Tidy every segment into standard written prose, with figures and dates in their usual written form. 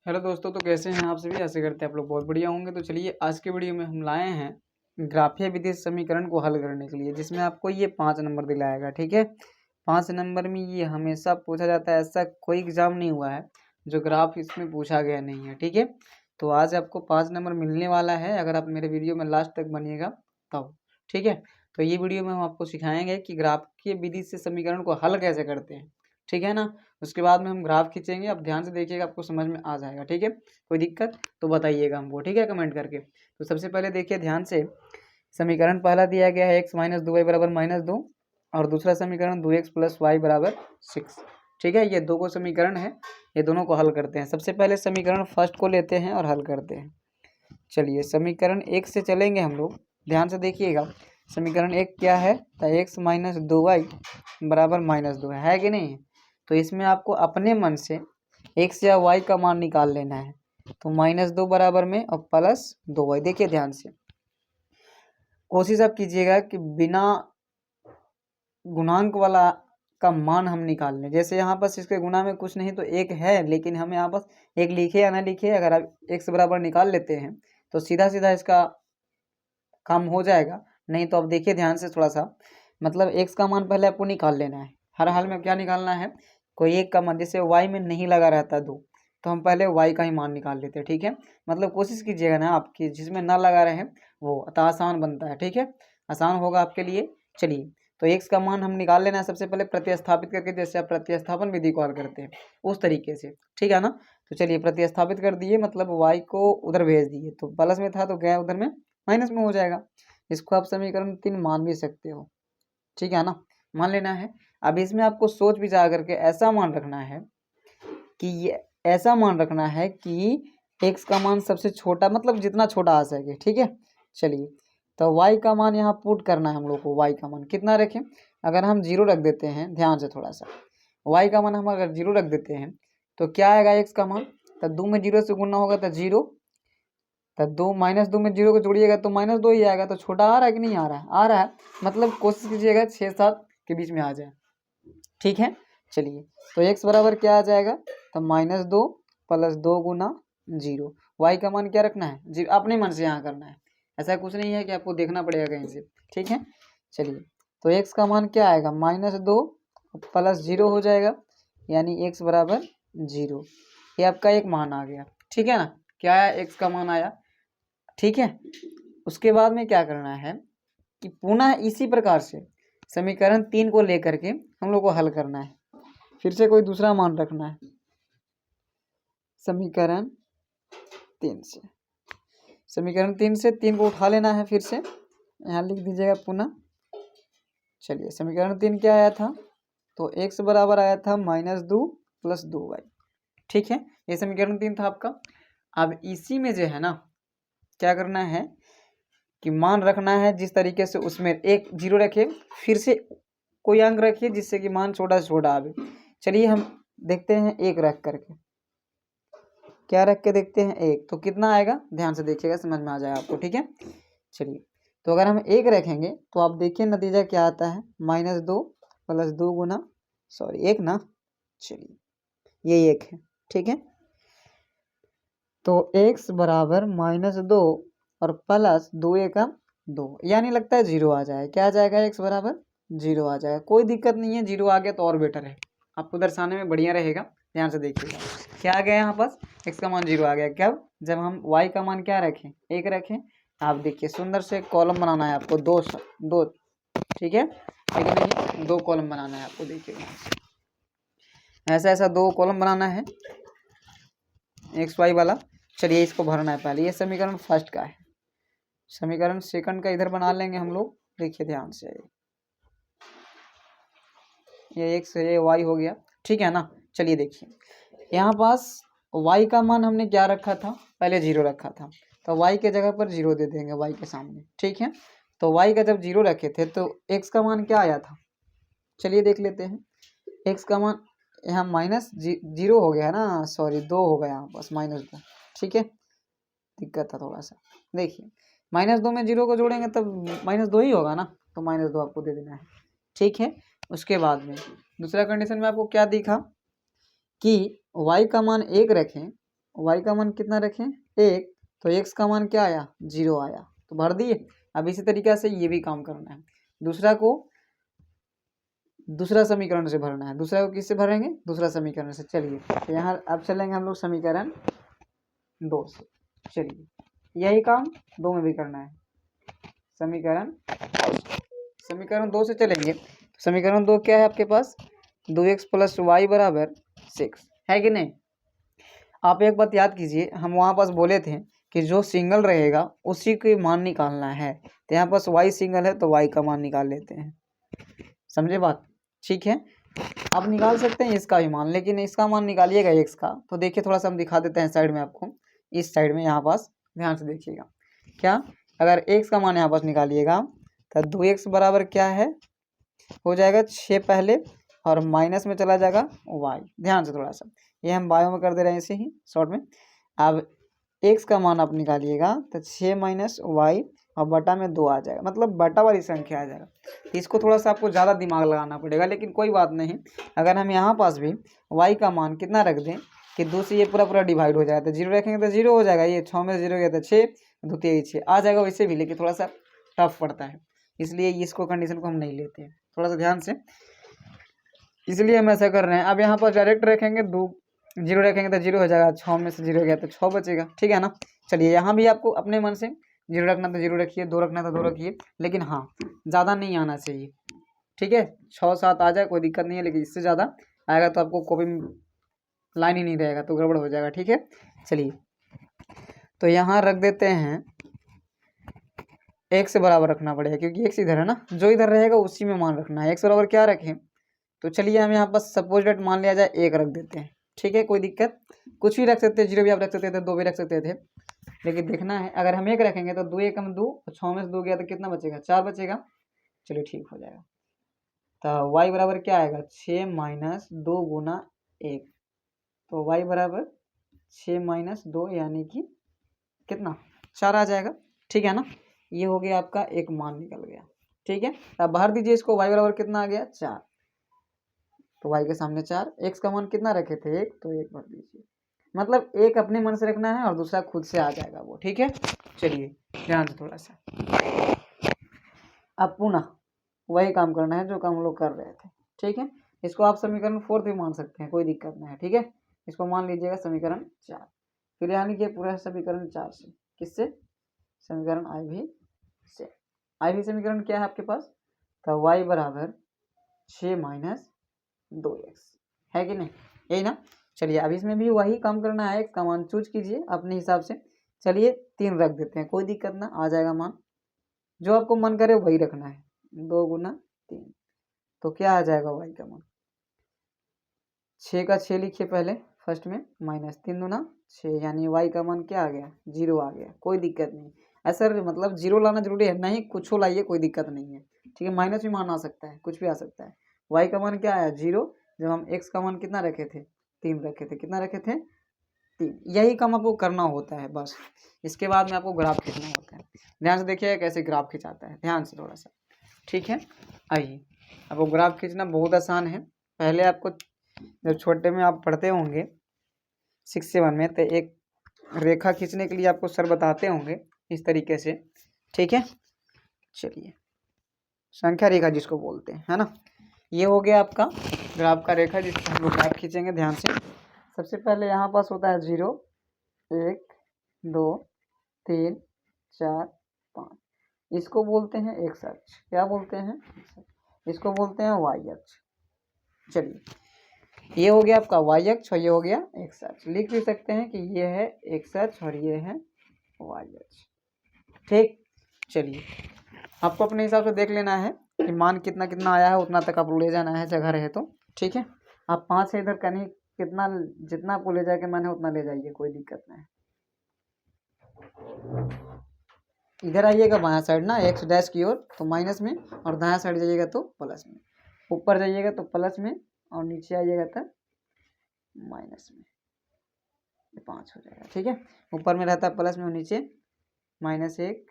Hello दोस्तों, तो कैसे हैं आप सभी। ऐसे करते हैं आप लोग बहुत बढ़िया होंगे। तो चलिए आज के वीडियो में हम लाए हैं ग्राफीय विधि समीकरण को हल करने के लिए, जिसमें आपको ये 5 नंबर दिलाएगा। ठीक है, 5 नंबर में ये हमेशा पूछा जाता है। ऐसा कोई एग्जाम नहीं हुआ है जो ग्राफ इसमें पूछा गया नहीं है। ठीक है, तो आज आपको 5 नंबर मिलने वाला है अगर आप मेरे वीडियो में लास्ट तक बनिएगा तब। ठीक है, तो ये वीडियो में हम आपको सिखाएंगे कि ग्राफीय विधि से समीकरण को हल कैसे करते हैं। ठीक है ना, उसके बाद में हम ग्राफ खींचेंगे। आप ध्यान से देखिएगा, आपको समझ में आ जाएगा। ठीक है, कोई दिक्कत तो बताइएगा हमको। ठीक है, कमेंट करके। तो सबसे पहले देखिए ध्यान से, समीकरण पहला दिया गया है x माइनस 2y बराबर -2 और दूसरा समीकरण 2x प्लस वाई बराबर 6। ठीक है, ये दो को समीकरण है, ये दोनों को हल करते हैं। सबसे पहले समीकरण फर्स्ट को लेते हैं और हल करते हैं। चलिए समीकरण 1 से चलेंगे हम लोग। ध्यान से देखिएगा, समीकरण 1 क्या है, तो x माइनस 2y बराबर -2 है कि नहीं। तो इसमें आपको अपने मन से x या y का मान निकाल लेना है। तो -2 बराबर में और प्लस 2y। देखिए ध्यान से, कोशिश आप कीजिएगा कि बिना गुणांक वाला का मान हम निकाल लें। जैसे यहाँ पर इसके गुणा में कुछ नहीं तो एक है, लेकिन हम यहाँ पर एक लिखे या ना लिखे, अगर आप x बराबर निकाल लेते हैं तो सीधा सीधा इसका काम हो जाएगा। नहीं तो अब देखिए ध्यान से थोड़ा सा, मतलब x का मान पहले आपको निकाल लेना है। हर हाल में क्या निकालना है, कोई एक का मान। जैसे y में नहीं लगा रहता 2, तो हम पहले y का ही मान निकाल लेते हैं। ठीक है, मतलब कोशिश कीजिएगा ना आपकी जिसमें ना लगा रहे वो, तो आसान बनता है। ठीक है, आसान होगा आपके लिए। चलिए, तो x का मान हम निकाल लेना है सबसे पहले प्रतिस्थापित करके, जैसे आप प्रतिस्थापन विधि को हल करते हैं उस तरीके से। ठीक है ना, तो चलिए प्रतिस्थापित कर दिए, मतलब y को उधर भेज दिए, तो प्लस में था तो गया उधर में माइनस में हो जाएगा। इसको आप समीकरण 3 मान भी सकते हो। ठीक है ना, मान लेना है। अब इसमें आपको सोच विचार करके ऐसा मान रखना है कि ये ऐसा मान रखना है कि x का मान सबसे छोटा, मतलब जितना छोटा आ सके। ठीक है, चलिए तो y का मान यहाँ पुट करना है हम लोग को। y का मान कितना रखें, अगर हम 0 रख देते हैं, ध्यान से थोड़ा सा, y का मान हम अगर 0 रख देते हैं तो क्या आएगा x का मान, तो 2 में 0 से गुना होगा तो 0, तो 2 -2 में 0 को जोड़िएगा तो -2 ही आएगा। तो छोटा आ रहा है कि नहीं आ रहा है, आ रहा है। मतलब कोशिश कीजिएगा 6-7 के बीच में आ जाए। ठीक है, चलिए तो x बराबर क्या आ जाएगा, तो -2 प्लस 2 गुना 0। y का मान क्या रखना है, 0 अपने मन से यहाँ करना है, ऐसा कुछ नहीं है कि आपको देखना पड़ेगा कहीं से। ठीक है, चलिए तो x का मान क्या आएगा, -2 प्लस 0 हो जाएगा, यानी x बराबर 0। ये आपका एक मान आ गया। ठीक है ना, क्या आया, x का मान आया। ठीक है, उसके बाद में क्या करना है कि पुनः इसी प्रकार से समीकरण 3 को लेकर के हम लोग को हल करना है। फिर से कोई दूसरा मान रखना है समीकरण 3 से। समीकरण 3 से 3 को उठा लेना है, फिर से यहाँ लिख दीजिएगा पुनः। चलिए समीकरण 3 क्या आया था, तो x बराबर आया था -2 प्लस 2y। ठीक है, ये समीकरण 3 था आपका। अब इसी में जो है ना, क्या करना है कि मान रखना है जिस तरीके से, उसमें एक 0 रखे, फिर से कोई अंक रखिए जिससे कि मान छोटा से छोटा आवे। चलिए हम देखते हैं 1 रख करके, क्या रख के देखते हैं 1, तो कितना आएगा, ध्यान से देखिएगा, समझ में आ जाएगा आपको। ठीक है, चलिए तो अगर हम 1 रखेंगे तो आप देखिए नतीजा क्या आता है, -2 प्लस 2 गुना, सॉरी 1 ना, चलिए ये 1 है। ठीक है, तो x बराबर -2 और प्लस 2 का 2, यानी लगता है 0 आ जाए। क्या आ जाएगा, x बराबर 0 आ जाएगा। कोई दिक्कत नहीं है, 0 आ गया तो और बेटर है, आपको दर्शाने में बढ़िया रहेगा। ध्यान से देखिएगा, क्या आ गया यहाँ पास, x का मान 0 आ गया। क्या, जब हम y का मान क्या रखें, 1 रखें। आप देखिए सुंदर से कॉलम बनाना है आपको, दो। ठीक है, लेकिन नहीं, 2 कॉलम बनाना है आपको। देखिएगा ऐसा ऐसा 2 कॉलम बनाना है एक्स वाई वाला। चलिए इसको भरना है पहले, ये समीकरण फर्स्ट का है। समीकरण सेकंड का इधर बना लेंगे हम लोग। देखिए ध्यान से, ये एक्स है, ये वाई हो गया। ठीक है ना, चलिए देखिए यहाँ पास वाई का मान हमने क्या रखा था, पहले 0 रखा था, तो वाई के जगह पर 0 दे देंगे वाई के सामने। ठीक है, तो वाई का जब 0 रखे थे तो एक्स का मान क्या आया था, चलिए देख लेते हैं। एक्स का मान यहाँ -0 हो गया ना, सॉरी 2 हो गया यहाँ पास, -2। ठीक है, दिक्कत था थोड़ा सा। देखिए -2 में 0 को जोड़ेंगे तब -2 ही होगा ना, तो -2 आपको दे देना है। ठीक है, उसके बाद में दूसरा कंडीशन में आपको क्या दिखा कि y का मान 1 रखें y का मान कितना रखें 1, तो x का मान क्या आया 0 आया, तो भर दिए। अब इसी तरीके से ये भी काम करना है, दूसरा को दूसरा समीकरण से भरना है। दूसरा को किससे भरेंगे, दूसरा समीकरण से। चलिए तो यहाँ अब चलेंगे हम लोग समीकरण 2 से। चलिए यही काम 2 में भी करना है। समीकरण 2 से चलेंगे। समीकरण 2 क्या है आपके पास, 2x + y = 6 है कि नहीं। आप एक बात याद कीजिए, हम वहाँ पास बोले थे कि जो सिंगल रहेगा उसी के मान निकालना है। तो यहाँ पास y सिंगल है तो y का मान निकाल लेते हैं, समझे बात। ठीक है, आप निकाल सकते हैं इसका भी मान, लेकिन इसका मान निकालिएगा x का। तो देखिए थोड़ा सा हम दिखा देते हैं साइड में आपको, इस साइड में यहाँ पास ध्यान से देखिएगा। क्या, अगर x का मान यहाँ पास निकालिएगा तो 2x बराबर क्या है, हो जाएगा 6 पहले और माइनस में चला जाएगा y। ध्यान से थोड़ा सा, ये हम बायो में कर दे रहे हैं इसे ही शॉर्ट में। अब x का मान आप निकालिएगा तो 6 - y और बटा में 2 आ जाएगा, मतलब बटा वाली संख्या आ जाएगा। इसको थोड़ा सा आपको ज़्यादा दिमाग लगाना पड़ेगा, लेकिन कोई बात नहीं। अगर हम यहाँ पास भी y का मान कितना रख दें कि 2 से ये पूरा डिवाइड हो जाएगा, तो 0 रखेंगे तो 0 हो जाएगा। ये 6 में से 0 गया तो 6, 2 3 6 आ जाएगा वैसे भी, लेकिन थोड़ा सा टफ पड़ता है, इसलिए इसको कंडीशन को हम नहीं लेते हैं, थोड़ा सा ध्यान से, इसलिए हम ऐसा कर रहे हैं। अब यहाँ पर डायरेक्ट रखेंगे 2, 0 रखेंगे तो 0 हो जाएगा, 6 में से 0 गया तो 6 बचेगा, ठीक है ना। चलिए यहाँ भी आपको अपने मन से 0 रखना तो 0 रखिए, 2 रखना तो 2 रखिए, लेकिन हाँ ज़्यादा नहीं आना चाहिए, ठीक है। 6 7 आ जाए कोई दिक्कत नहीं है, लेकिन इससे ज़्यादा आएगा तो आपको कॉपी में लाइन ही नहीं रहेगा, तो गड़बड़ हो जाएगा, ठीक है। चलिए तो यहाँ रख देते हैं, x से बराबर रखना पड़ेगा क्योंकि x इधर है ना, जो इधर रहेगा उसी में मान रखना है। x बराबर क्या रखें, तो चलिए हम यहाँ पर सपोज डेट मान लिया जाए 1 रख देते हैं, ठीक है। कोई दिक्कत, कुछ भी रख सकते हैं, 0 भी आप रख सकते थे, 2 भी रख सकते थे, लेकिन देखना है अगर हम 1 रखेंगे तो 2 1 2, 6 में से 2 गया तो कितना बचेगा, 4 बचेगा। चलिए ठीक हो जाएगा। तो y बराबर क्या आएगा, 6 - 2 × 1, तो y बराबर 6 - 2 यानी कि कितना, 4 आ जाएगा, ठीक है ना। ये हो गया आपका एक मान निकल गया, ठीक है। अब भर दीजिए इसको, y बराबर कितना आ गया 4, तो y के सामने 4, x का मान कितना रखे थे 1, तो 1 भर दीजिए। मतलब एक अपने मन से रखना है और दूसरा खुद से आ जाएगा वो, ठीक है। चलिए ध्यान से थोड़ा सा, अब पुनः वही काम करना है जो काम हम लोग कर रहे थे, ठीक है। इसको आप समीकरण 4 भी मान सकते हैं, कोई दिक्कत नहीं है, ठीक है। इसको मान लीजिएगा समीकरण 4, फिर यानी कि पूरा समीकरण 4 से, किससे, समीकरण IV से। IV समीकरण क्या है आपके पास, तो y बराबर 6 - 2x है कि नहीं, यही ना। चलिए अब इसमें भी वही काम करना है, x का मान चूज कीजिए अपने हिसाब से। चलिए 3 रख देते हैं, कोई दिक्कत ना, आ जाएगा मान, जो आपको मन करे वही रखना है। 2 × 3, तो क्या आ जाएगा y का मान, 6 का 6 लिखिए पहले फर्स्ट में, -3 दूना 6, यानी y का मान क्या आ गया, 0 आ गया। कोई दिक्कत नहीं, ऐसा मतलब 0 लाना जरूरी है नहीं, कुछ हो लाइए कोई दिक्कत नहीं है, ठीक है। माइनस भी मान आ सकता है, कुछ भी आ सकता है। y का मान क्या आया 0, जब हम x का मान कितना रखे थे 3 रखे थे, कितना रखे थे 3। यही काम आपको करना होता है बस, इसके बाद में आपको ग्राफ खींचना होता है। ध्यान से देखिएगा कैसे ग्राफ खिंचाता है, ध्यान से थोड़ा सा, ठीक है। आइए आपको ग्राफ खींचना बहुत आसान है। पहले आपको जब छोटे में आप पढ़ते होंगे 6 7 में, तो एक रेखा खींचने के लिए आपको सर बताते होंगे इस तरीके से, ठीक है। चलिए संख्या रेखा जिसको बोलते हैं, है ना। ये हो गया आपका ग्राफ का रेखा जिसको हम लोग ग्राफ खींचेंगे। ध्यान से, सबसे पहले यहाँ पास होता है 0 1 2 3 4 5, इसको बोलते हैं एक्स अक्ष, क्या बोलते हैं, इसको बोलते हैं वाई अक्ष। चलिए ये हो गया आपका वाई अक्ष और ये हो गया एक्स अक्ष। लिख भी सकते हैं कि ये है एक्स अक्ष और ये है वाई अक्ष, ठीक। चलिए आपको अपने हिसाब से देख लेना है कि मान कितना कितना आया है, उतना तक आप ले जाना है जगह रहे तो, ठीक है। आप 5 से इधर कहीं कितना, जितना आपको ले जाके मैंने उतना ले जाइए, कोई दिक्कत नहीं। इधर आइएगा बायां साइड ना एक्स डैश की ओर तो माइनस में, और दायां साइड जाइएगा तो प्लस में। ऊपर जाइएगा तो प्लस में और नीचे आइएगा तो माइनस में, 5 हो जाएगा, ठीक है। ऊपर में रहता है प्लस में और नीचे -1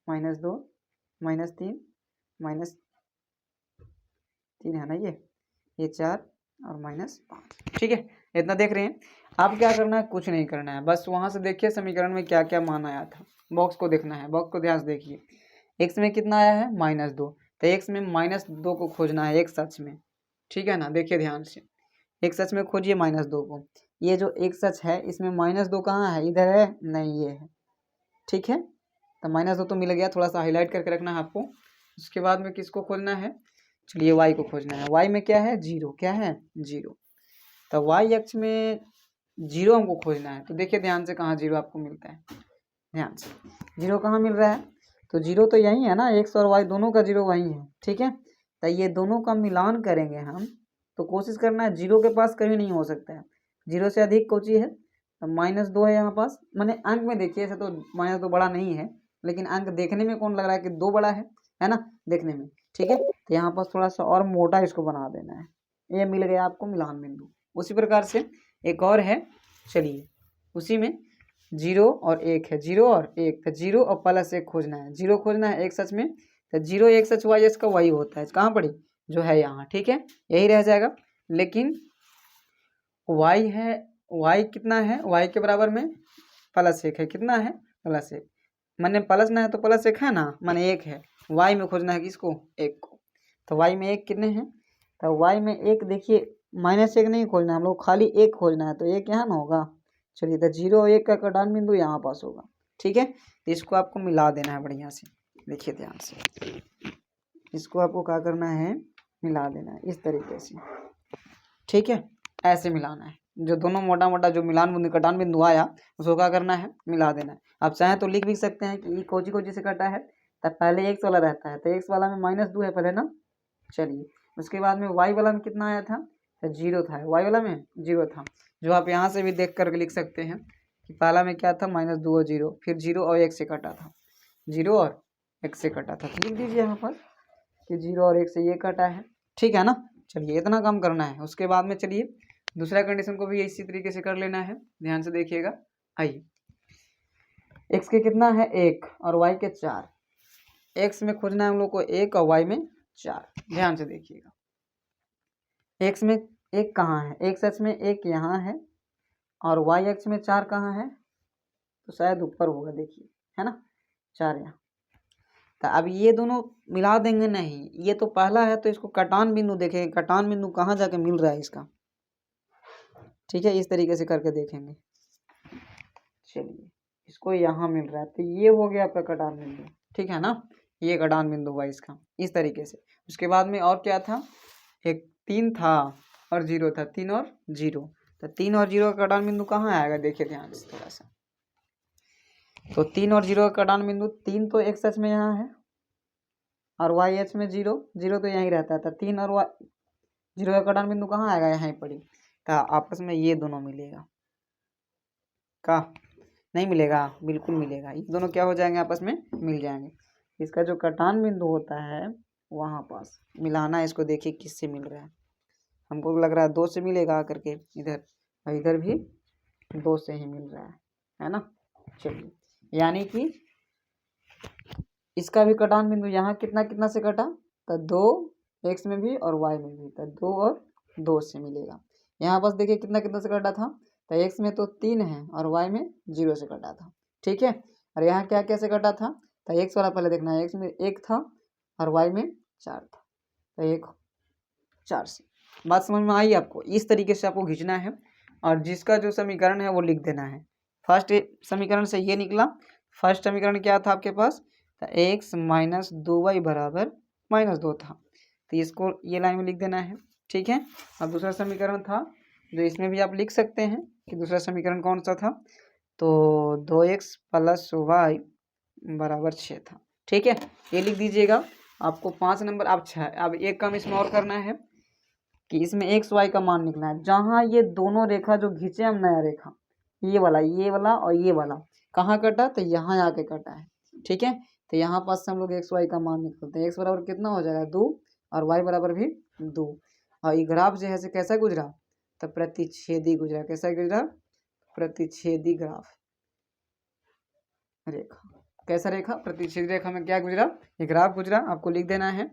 -2 -3 -3 है ना, ये 4 और -5, ठीक है। इतना देख रहे हैं। आप क्या करना है, कुछ नहीं करना है, बस वहाँ से देखिए समीकरण में क्या क्या मान आया था, बॉक्स को देखना है, बॉक्स को ध्यान से देखिए। एक्स में कितना आया है -2, तो एक्स में -2 को खोजना है एक सच में, ठीक है ना। देखिए ध्यान से, एक सच में खोजिए -2 को। ये जो एक सच है इसमें -2 कहाँ है, इधर है नहीं, ये है, ठीक है। तो -2 तो मिल गया, थोड़ा सा हाईलाइट करके रखना है आपको। उसके बाद में किसको खोजना है, चलिए y को खोजना है। y में क्या है, 0, क्या है 0। तो y अक्ष में 0 हमको खोजना है। तो देखिए ध्यान से कहाँ 0 आपको मिलता है, ध्यान से 0 कहाँ मिल रहा है, तो 0 तो यही है ना, x और y दोनों का 0 वही है, ठीक है। तो ये दोनों का मिलान करेंगे हम, तो कोशिश करना है 0 के पास कभी नहीं हो सकता है, 0 से अधिक कोची है, तो -2 है यहाँ पास। मैंने अंक में देखिए, ऐसे तो -2 बड़ा नहीं है, लेकिन अंक देखने में कौन लग रहा है कि 2 बड़ा है ना, देखने में, ठीक है। तो यहाँ पास थोड़ा सा और मोटा इसको बना देना है, ये मिल गया आपको मिलान बिंदु। उसी प्रकार से एक और है, चलिए उसी में 0 और 1 है, 0 और 1, तो 0 और +1 खोजना है, 0 खोजना है एक सच में, तो 0 एक सच y इसका वही होता है, कहाँ पड़ी, जो है यहाँ, ठीक है, यही रह जाएगा। लेकिन y है, y कितना है, y के बराबर में +1 है, कितना है +1, मैंने प्लस ना है तो +1 है ना, माने 1 है। y में खोजना है किसको, 1 को, तो y में 1 कितने हैं, तो y में 1 देखिए -1 नहीं खोजना है हम लोग, खाली 1 खोजना है, तो 1 यहाँ ना होगा। चलिए, तो 0 और 1 का कटान बिंदु यहाँ पास होगा, ठीक है। तो इसको आपको मिला देना है बढ़िया से, देखिए ध्यान से, इसको आपको क्या करना है, मिला देना है इस तरीके से, ठीक है, ऐसे मिलाना है। जो दोनों मोटा मोटा जो मिलान बिंदु कटान बिंदु आया उसको क्या करना है, मिला देना है। आप चाहें तो लिख भी सकते हैं कि कोची कोची से कटा है, तब पहले x वाला रहता है, तो x वाला में -2 है पहले ना। चलिए, उसके बाद में y वाला में कितना आया था, तो 0 था, y वाला में 0 था, जो आप यहाँ से भी देख करके लिख सकते हैं कि पहला में क्या था, -2 और 0, फिर 0 और 1 से कटा था, 0 और 1 से कटा था, तो लिख दीजिए यहाँ पर कि 0 और 1 से ये कटा है, ठीक है ना। चलिए, इतना काम करना है। उसके बाद में चलिए दूसरा कंडीशन को भी इसी तरीके से कर लेना है, ध्यान से देखिएगा। आइए, x के कितना है 1 और y के 4, x में खोजना है हम लोग को 1 और y में 4, ध्यान से देखिएगा। x में 1 कहाँ है, x अक्ष में 1 यहाँ है, और y अक्ष में 4 कहाँ है, तो शायद ऊपर होगा, देखिए है ना, 4 यहाँ। तो अब ये दोनों मिला देंगे नहीं, ये तो पहला है, तो इसको कटान बिंदु देखेंगे, कटान बिंदु कहाँ जाके मिल रहा है इसका, ठीक है, इस तरीके से करके देखेंगे। चलिए, इसको यहाँ मिल रहा है, तो ये हो गया आपका कटान बिंदु, ठीक है ना, ये कटान बिंदु हुआ इसका, इस तरीके से। उसके बाद में और क्या था, एक 3 था और 0 था, 3 और 0, तो 3 और 0 का कटान बिंदु कहाँ आएगा, देखिए ध्यान से थोड़ा सा। तो 3 और 0 का कटान बिंदु, 3 तो x अक्ष में यहाँ है, और y अक्ष में 0, 0 तो यहीं रहता था, 3 और 0 का कटान बिंदु कहाँ आएगा, यहाँ पड़ी, तो आपस में ये दोनों मिलेगा, का नहीं मिलेगा, बिल्कुल मिलेगा, ये दोनों क्या हो जाएंगे, आपस में मिल जाएंगे। इसका जो कटान बिंदु होता है वहाँ पास मिलाना है इसको, देखिए किससे मिल रहा है, हमको लग रहा है 2 से मिलेगा करके इधर, और इधर भी 2 से ही मिल रहा है ना। चलिए, यानी कि इसका भी कटान बिंदु यहाँ कितना कितना से कटा, तो 2 x में भी और y में भी, तो 2 और 2 से मिलेगा। यहाँ पास देखिए कितना कितना से कटा था, तो x में तो 3 है और y में 0 से कटा था, ठीक है। और यहाँ क्या क्या से कटा था, तो x वाला पहले देखना है, x में 1 था और y में 4 था, तो 1 4 से। बात समझ में आई आपको, इस तरीके से आपको खींचना है, और जिसका जो समीकरण है वो लिख देना है। फर्स्ट समीकरण से ये निकला, फर्स्ट समीकरण क्या था आपके पास, तो x - 2y बराबर -2 था, तो इसको ये लाइन में लिख देना है, ठीक है। अब दूसरा समीकरण था जो इसमें भी आप लिख सकते हैं कि दूसरा समीकरण कौन सा था, तो 2x + y बराबर 6 था, ठीक है, ये लिख दीजिएगा। आपको 5 नंबर, अब 6, अब एक काम इसमें और करना है कि इसमें x y का मान निकलना है। जहाँ ये दोनों रेखा जो खींचे हम, नया रेखा, ये वाला और ये वाला कहाँ कटा, तो यहाँ आके कटा है, ठीक है। तो यहाँ पास से हम लोग x y का मान निकलते हैं, x बराबर कितना हो जाएगा 2, और y बराबर भी 2, और ये ग्राफ जो है कैसा गुजरा, तो प्रतिच्छेदी गुजरा, कैसा गुजरा, प्रतिच्छेदी ग्राफ रेखा, कैसा रेखा, प्रतिच्छेदी रेखा में क्या गुजरा, ये ग्राफ गुजरा, आपको लिख देना है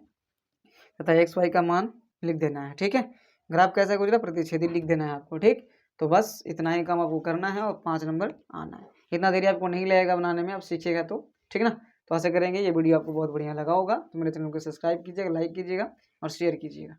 तथा x y का मान लिख देना है, ठीक है। ग्राफ कैसा गुजरा, प्रतिच्छेदी लिख देना है आपको, ठीक। तो बस इतना ही काम आपको करना है और 5 नंबर आना है। इतना देरी आपको नहीं लगेगा बनाने में, आप सीखिएगा तो, ठीक है ना। तो ऐसे करेंगे। ये वीडियो आपको बहुत बढ़िया लगा होगा तो मेरे चैनल को सब्सक्राइब कीजिएगा, लाइक कीजिएगा और शेयर कीजिएगा।